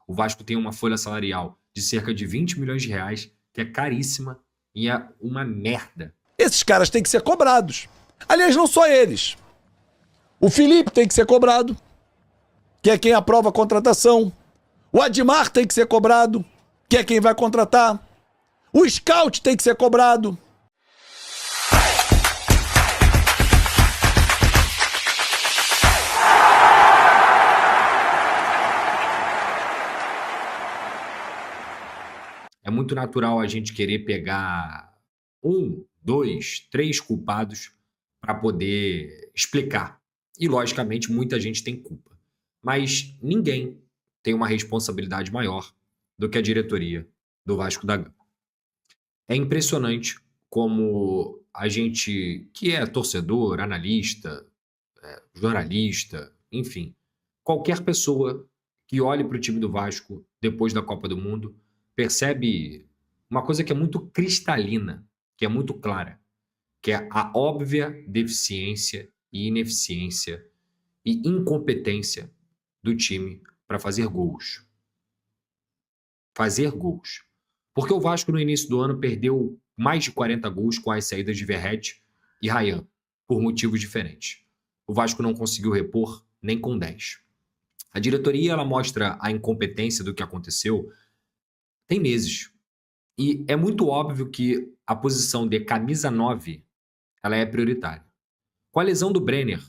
O Vasco tem uma folha salarial de cerca de 20 milhões de reais, que é caríssima e é uma merda. Esses caras têm que ser cobrados. Aliás, não só eles. O Felipe tem que ser cobrado, que é quem aprova a contratação. O Admar tem que ser cobrado, que é quem vai contratar. O Scout tem que ser cobrado. É muito natural a gente querer pegar 1, 2, 3 culpados para poder explicar. E, logicamente, muita gente tem culpa. Mas ninguém tem uma responsabilidade maior do que a diretoria do Vasco da Gama. É impressionante como a gente, que é torcedor, analista, jornalista, enfim, qualquer pessoa que olhe para o time do Vasco depois da Copa do Mundo percebe uma coisa que é muito cristalina, que é muito clara, que é a óbvia deficiência e ineficiência e incompetência do time para fazer gols. Fazer gols. Porque o Vasco no início do ano perdeu mais de 40 gols com as saídas de Verratti e Rayan, por motivos diferentes. O Vasco não conseguiu repor nem com 10. A diretoria ela mostra a incompetência do que aconteceu tem meses. E é muito óbvio que a posição de camisa 9 ela é prioritária. Com a lesão do Brenner,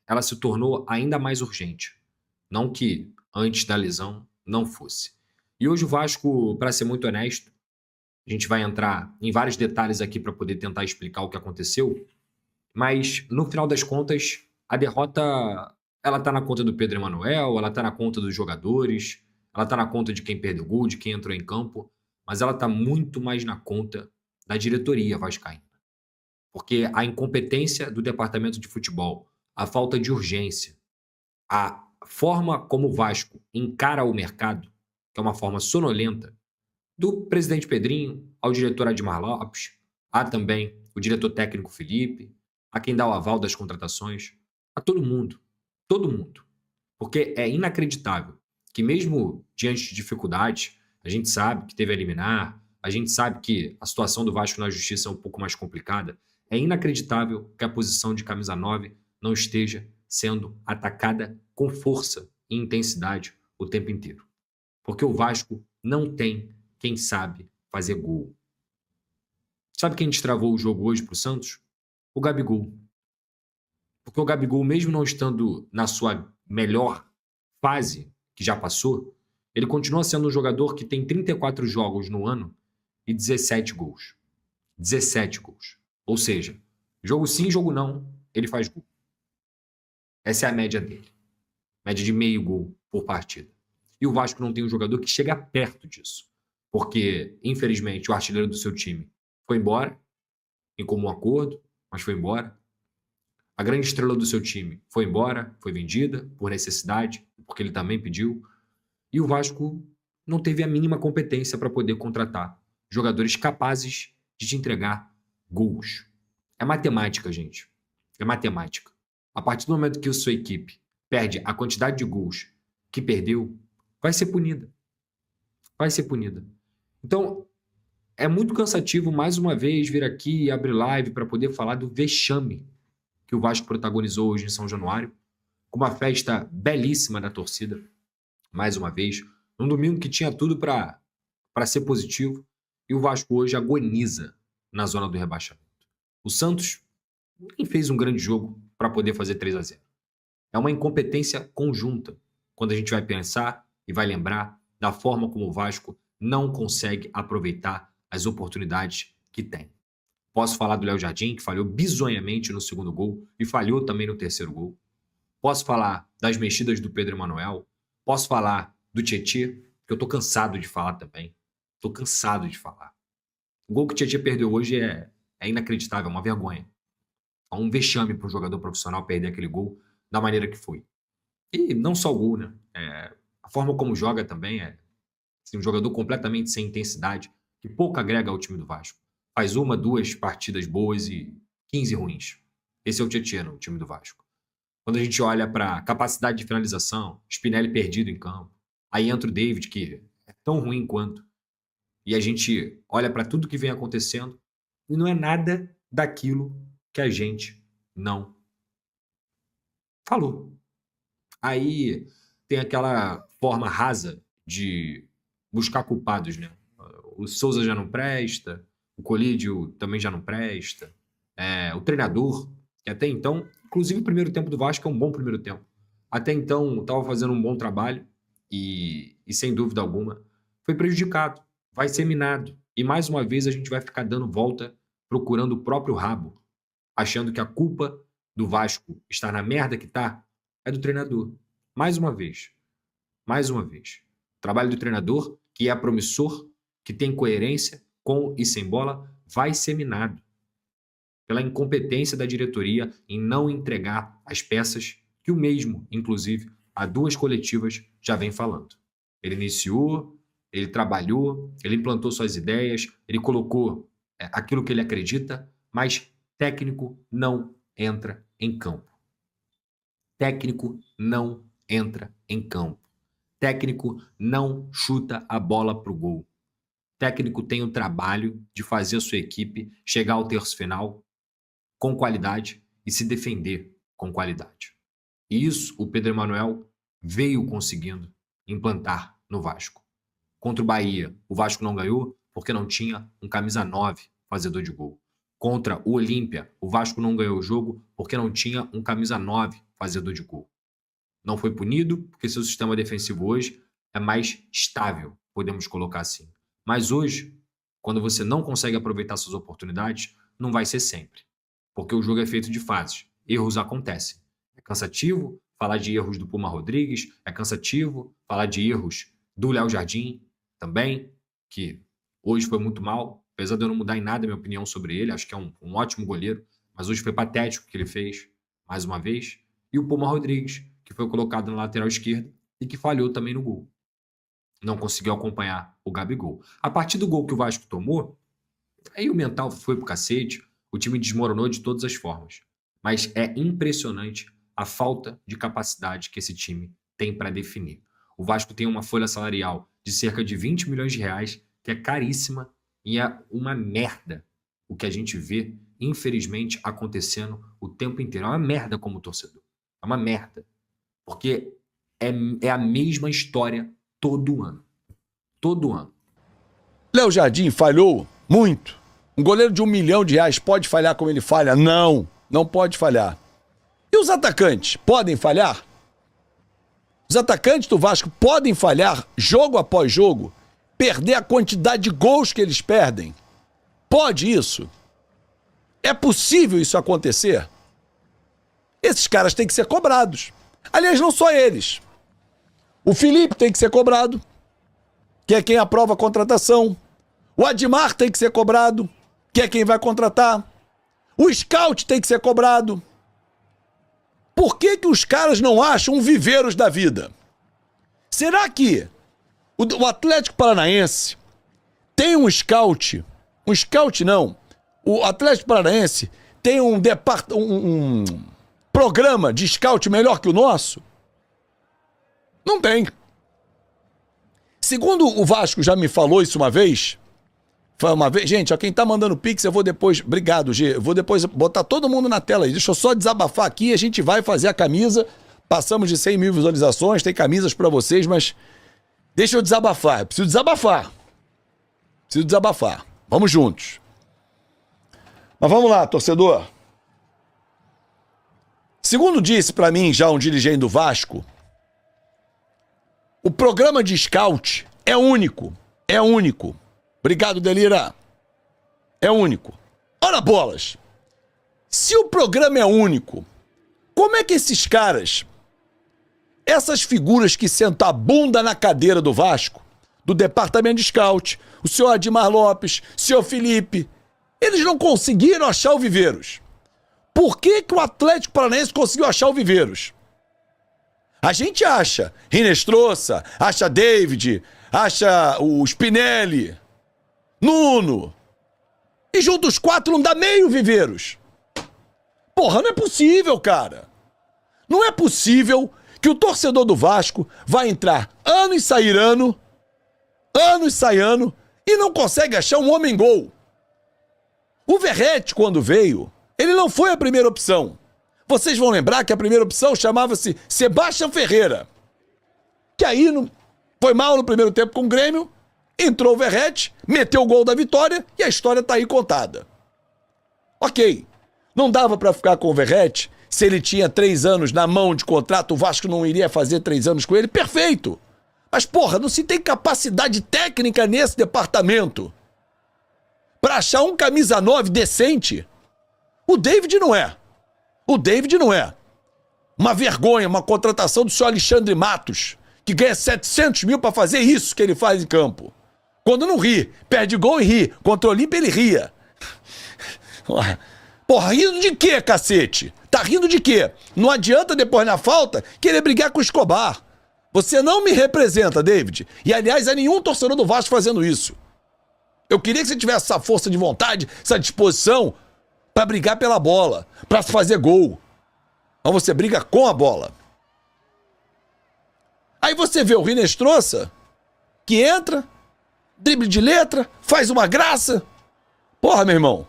ela se tornou ainda mais urgente. Não que antes da lesão não fosse. E hoje o Vasco, para ser muito honesto, a gente vai entrar em vários detalhes aqui para poder tentar explicar o que aconteceu, mas no final das contas, a derrota ela está na conta do Pedro Emanuel, ela está na conta dos jogadores, ela está na conta de quem perdeu gol, de quem entrou em campo, mas ela está muito mais na conta da diretoria vascaína. Porque a incompetência do departamento de futebol, a falta de urgência, a forma como o Vasco encara o mercado, que é uma forma sonolenta, do presidente Pedrinho ao diretor Admar Lopes, há também o diretor técnico Felipe, a quem dá o aval das contratações, a todo mundo. Todo mundo. Porque é inacreditável que mesmo diante de dificuldades, a gente sabe que teve a liminar, a gente sabe que a situação do Vasco na justiça é um pouco mais complicada, é inacreditável que a posição de camisa 9 não esteja sendo atacada com força e intensidade o tempo inteiro. Porque o Vasco não tem quem sabe fazer gol. Sabe quem destravou o jogo hoje para o Santos? O Gabigol. Porque o Gabigol, mesmo não estando na sua melhor fase, que já passou, ele continua sendo um jogador que tem 34 jogos no ano e 17 gols. 17 gols. Ou seja, jogo sim, jogo não, ele faz gol. Essa é a média dele. Média de meio gol por partida. E o Vasco não tem um jogador que chega perto disso. Porque, infelizmente, o artilheiro do seu time foi embora, em comum acordo, mas foi embora. A grande estrela do seu time foi embora, foi vendida por necessidade, porque ele também pediu. E o Vasco não teve a mínima competência para poder contratar jogadores capazes de te entregar gols. É matemática, gente. É matemática. A partir do momento que a sua equipe perde a quantidade de gols que perdeu, vai ser punida. Vai ser punida. Então, é muito cansativo, mais uma vez, vir aqui e abrir live para poder falar do vexame que o Vasco protagonizou hoje em São Januário, com uma festa belíssima da torcida, mais uma vez, num domingo que tinha tudo para ser positivo, e o Vasco hoje agoniza na zona do rebaixamento. O Santos nem fez um grande jogo para poder fazer 3-0. É uma incompetência conjunta, quando a gente vai pensar e vai lembrar da forma como o Vasco não consegue aproveitar as oportunidades que tem. Posso falar do Léo Jardim, que falhou bizonhamente no segundo gol e falhou também no terceiro gol. Posso falar das mexidas do Pedro Emanuel. Posso falar do Tietê, que eu tô cansado de falar também. Tô cansado de falar. O gol que o Tietê perdeu hoje é inacreditável, é uma vergonha. É um vexame para um jogador profissional perder aquele gol da maneira que foi. E não só o gol, né? A forma como joga também é assim, um jogador completamente sem intensidade, que pouco agrega ao time do Vasco. Faz 1, 2 partidas boas e 15 ruins. Esse é o Tietê no time do Vasco. Quando a gente olha para capacidade de finalização, Spinelli perdido em campo, Aí entra o David, que é tão ruim quanto. E a gente olha para tudo que vem acontecendo e não é nada daquilo que a gente não falou. Aí tem aquela forma rasa de buscar culpados, né? O Souza já não presta, o Colídio também já não presta, o treinador, que até então, inclusive o primeiro tempo do Vasco é um bom primeiro tempo. Até então estava fazendo um bom trabalho e sem dúvida alguma foi prejudicado, vai ser minado. E mais uma vez a gente vai ficar dando volta, procurando o próprio rabo, achando que a culpa do Vasco estar na merda que tá é do treinador. Mais uma vez. Mais uma vez. O trabalho do treinador, que é promissor, que tem coerência, com e sem bola, vai ser minado pela incompetência da diretoria em não entregar as peças que o mesmo, inclusive, há 2 coletivas já vem falando. Ele iniciou, ele trabalhou, ele implantou suas ideias, ele colocou aquilo que ele acredita, mas técnico não entra em campo. Técnico não entra em campo. Técnico não chuta a bola pro gol. Técnico tem o trabalho de fazer a sua equipe chegar ao terço final com qualidade e se defender com qualidade. E isso o Pedro Emanuel veio conseguindo implantar no Vasco. Contra o Bahia, o Vasco não ganhou porque não tinha um camisa 9 fazedor de gol. Contra o Olímpia, o Vasco não ganhou o jogo porque não tinha um camisa 9 fazedor de gol. Não foi punido porque seu sistema defensivo hoje é mais estável, podemos colocar assim. Mas hoje, quando você não consegue aproveitar suas oportunidades, não vai ser sempre. Porque o jogo é feito de fases. Erros acontecem. É cansativo falar de erros do Puma Rodrigues, é cansativo falar de erros do Léo Jardim também, que hoje foi muito mal, apesar de eu não mudar em nada a minha opinião sobre ele, acho que é um ótimo goleiro, mas hoje foi patético o que ele fez, mais uma vez. E o Puma Rodrigues, que foi colocado na lateral esquerda e que falhou também no gol. Não conseguiu acompanhar o Gabigol. A partir do gol que o Vasco tomou, aí o mental foi pro cacete, o time desmoronou de todas as formas. Mas é impressionante a falta de capacidade que esse time tem para definir. O Vasco tem uma folha salarial de cerca de 20 milhões de reais, que é caríssima e é uma merda o que a gente vê, infelizmente, acontecendo o tempo inteiro. É uma merda como torcedor. É uma merda. Porque é a mesma história todo ano. Todo ano. Léo Jardim falhou muito. Um goleiro de R$1 milhão pode falhar como ele falha? Não, não pode falhar. E os atacantes podem falhar? Os atacantes do Vasco podem falhar jogo após jogo? Perder a quantidade de gols que eles perdem? Pode isso? É possível isso acontecer? Esses caras têm que ser cobrados. Aliás, não só eles. O Felipe tem que ser cobrado, que é quem aprova a contratação. O Admar tem que ser cobrado, que é quem vai contratar. O Scout tem que ser cobrado. Por que os caras não acham viveiros da vida? Será que o Atlético Paranaense tem um scout? Um scout não. O Atlético Paranaense tem um programa de scout melhor que o nosso? Não tem. Segundo o Vasco já me falou isso uma vez, gente, ó, quem tá mandando pix, eu vou depois, obrigado G, eu vou depois botar todo mundo na tela aí, deixa eu só desabafar aqui, a gente vai fazer a camisa, passamos de 100 mil visualizações, tem camisas pra vocês, mas deixa eu desabafar, eu preciso desabafar, vamos juntos. Mas vamos lá, torcedor. Segundo disse pra mim já um dirigente do Vasco, o programa de scout é único. Obrigado, Delira. É único. Ora bolas. Se o programa é único, como é que esses caras, essas figuras que sentam a bunda na cadeira do Vasco, do departamento de scout, o senhor Admar Lopes, o senhor Felipe, eles não conseguiram achar o Viveiros? Por que o Atlético Paranaense conseguiu achar o Viveiros? A gente acha Rinestrosa, acha David, acha o Spinelli, Nuno. E junto os 4 não dá meio Viveiros. Porra, não é possível, cara. Não é possível que o torcedor do Vasco vai entrar ano e sair ano, e não consegue achar um homem-gol. O Verratti, quando veio, ele não foi a primeira opção. Vocês vão lembrar que a primeira opção chamava-se Sebastião Ferreira, que aí foi mal no primeiro tempo com o Grêmio, entrou o Verratti, meteu o gol da vitória e a história tá aí contada. Ok, não dava pra ficar com o Verratti. Se ele tinha 3 anos na mão de contrato, o Vasco não iria fazer 3 anos com ele, perfeito. Mas, porra, não se tem capacidade técnica nesse departamento pra achar um camisa 9 decente. O David não é. Uma vergonha, uma contratação do senhor Alexandre Matos, que ganha 700 mil pra fazer isso que ele faz em campo. Quando não ri, perde gol e ri. Contra o Olímpia ele ria. Porra, rindo de quê, cacete? Tá rindo de quê? Não adianta depois na falta querer brigar com o Escobar. Você não me representa, David. E aliás, há nenhum torcedor do Vasco fazendo isso. Eu queria que você tivesse essa força de vontade, essa disposição pra brigar pela bola, pra fazer gol. Mas você briga com a bola. Aí você vê o Rinestrosa, que entra, drible de letra, faz uma graça. Porra, meu irmão,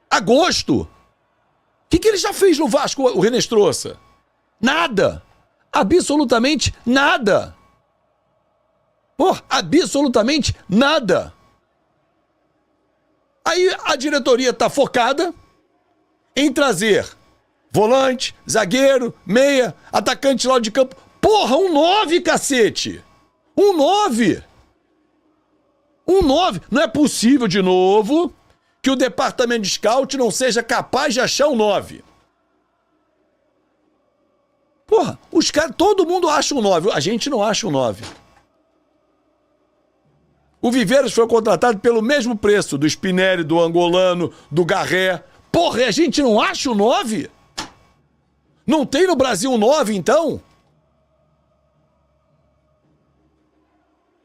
agosto. O que ele já fez no Vasco, o Rinestrosa? Nada. Absolutamente nada. Porra, absolutamente nada. Aí a diretoria tá focada em trazer volante, zagueiro, meia, atacante de lado de campo. Porra, um 9, cacete. Um 9. Não é possível, de novo, que o departamento de scout não seja capaz de achar um 9. Porra, os caras, todo mundo acha um 9, a gente não acha um 9. O Viveiros foi contratado pelo mesmo preço do Spinelli, do Angolano, do Garré. Porra, e a gente não acha um 9? Não tem no Brasil um 9, então?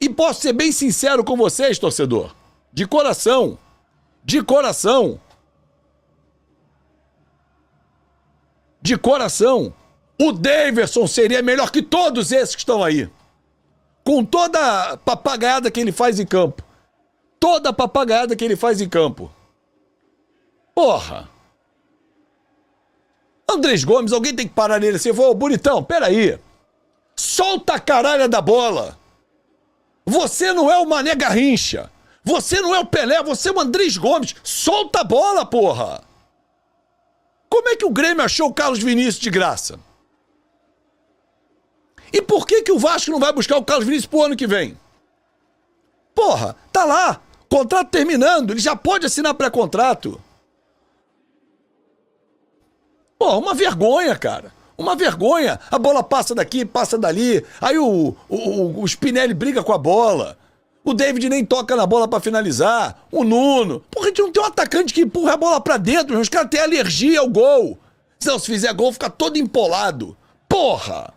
E posso ser bem sincero com vocês, torcedor. De coração. O Daverson seria melhor que todos esses que estão aí. Com toda a papagaiada que ele faz em campo. Porra. Andrés Gomes, alguém tem que parar nele assim. Ô, bonitão, peraí. Solta a caralha da bola. Você não é o Mané Garrincha. Você não é o Pelé, você é o Andrés Gomes. Solta a bola, porra. Como é que o Grêmio achou o Carlos Vinícius de graça? E por que o Vasco não vai buscar o Carlos Vinícius pro ano que vem? Porra, tá lá. Contrato terminando, ele já pode assinar pré-contrato. Porra, uma vergonha, cara. Uma vergonha. A bola passa daqui, passa dali. Aí o Spinelli briga com a bola. O David nem toca na bola pra finalizar. O Nuno. Porra, a gente não tem um atacante que empurra a bola pra dentro. Os caras têm alergia ao gol. Se fizer gol, fica todo empolado. Porra.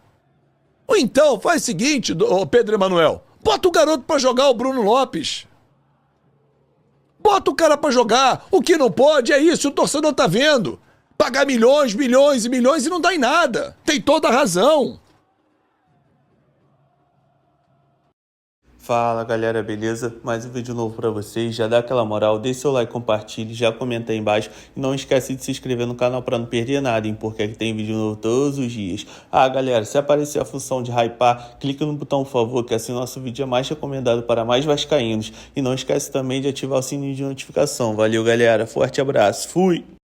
Ou então, faz o seguinte, Pedro Emanuel. Bota o garoto pra jogar, o Bruno Lopes. Bota o cara pra jogar. O que não pode é isso, o torcedor tá vendo. Pagar milhões e não dá em nada. Tem toda a razão. Fala galera, beleza? Mais um vídeo novo pra vocês, já dá aquela moral, deixa seu like, compartilhe, já comenta aí embaixo e não esquece de se inscrever no canal pra não perder nada, hein? Porque aqui tem vídeo novo todos os dias. Ah galera, se aparecer a função de hypar, clica no botão por favor, que assim nosso vídeo é mais recomendado para mais vascaínos. E não esquece também de ativar o sininho de notificação. Valeu galera, forte abraço, fui!